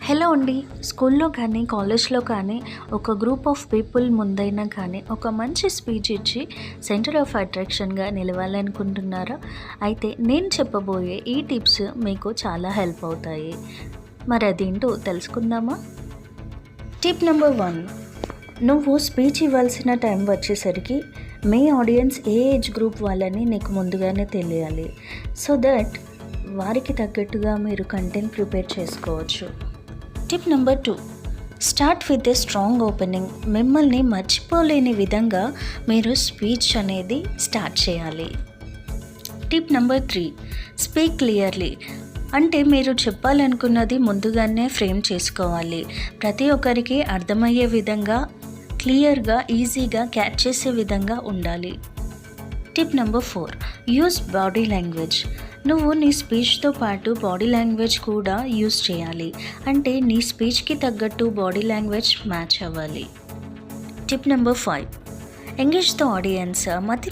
Hello అండి. స్కూల్లో కానీ కాలేజ్లో కానీ ఒక గ్రూప్ ఆఫ్ పీపుల్ ముందైనా కానీ ఒక మంచి స్పీచ్ ఇచ్చి సెంటర్ ఆఫ్ అట్రాక్షన్గా నిలవాలనుకుంటున్నారా? అయితే నేను చెప్పబోయే ఈ టిప్స్ మీకు చాలా హెల్ప్ అవుతాయి. మరి అదేంటో తెలుసుకుందామా? టిప్ నెంబర్ 1, నువ్వు స్పీచ్ ఇవ్వాల్సిన టైం వచ్చేసరికి మీ ఆడియన్స్ ఏ ఏజ్ గ్రూప్ వాళ్ళని నీకు ముందుగానే తెలియాలి. సో దట్ వారికి తగ్గట్టుగా మీరు కంటెంట్ ప్రిపేర్ చేసుకోవచ్చు. Tip number 2, start with a strong opening. మిమ్మల్ని మర్చిపోలేని విధంగా మీరు స్పీచ్ అనేది స్టార్ట్ చేయాలి. Tip number 3, speak clearly. అంటే మీరు చెప్పాలనుకున్నది ముందుగానే ఫ్రేమ్ చేసుకోవాలి. ప్రతి ఒక్కరికి అర్థమయ్యే విధంగా, క్లియర్గా, ఈజీగా క్యాచ్ చేసే విధంగా ఉండాలి. Tip number 4, use body language. నువ్వు నీ స్పీచ్తో పాటు బాడీ లాంగ్వేజ్ కూడా యూస్ చేయాలి. అంటే నీ స్పీచ్కి తగ్గట్టు బాడీ లాంగ్వేజ్ మ్యాచ్ అవ్వాలి. Tip number 5, engage the audience.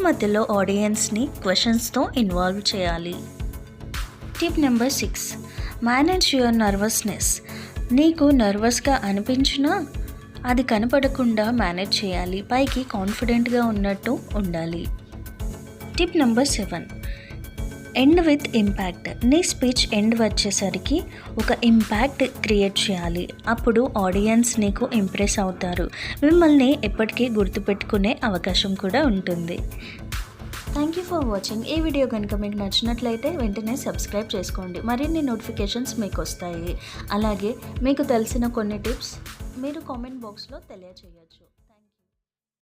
మధ్యలో ఆడియన్స్ని క్వశ్చన్స్తో ఇన్వాల్వ్ చేయాలి. Tip number 6, manage your nervousness. నీకు నర్వస్గా అనిపించినా అది కనపడకుండా మేనేజ్ చేయాలి. పైకి కాన్ఫిడెంట్గా ఉన్నట్టు ఉండాలి. Tip number 7, end with impact. నీ స్పీచ్ ఎండ్ వచ్చేసరికి ఒక ఇంపాక్ట్ క్రియేట్ చేయాలి. అప్పుడు ఆడియన్స్ నీకు ఇంప్రెస్ అవుతారు. మిమ్మల్ని ఎప్పటికీ గుర్తుపెట్టుకునే అవకాశం కూడా ఉంటుంది. Thank you for watching. ఈ వీడియో కనుక మీకు నచ్చినట్లయితే వెంటనే సబ్స్క్రైబ్ చేసుకోండి. మరిన్ని నోటిఫికేషన్స్ మీకు వస్తాయి. అలాగే మీకు తెలిసిన కొన్ని టిప్స్ మీరు కామెంట్ బాక్స్లో తెలియచేయచ్చు.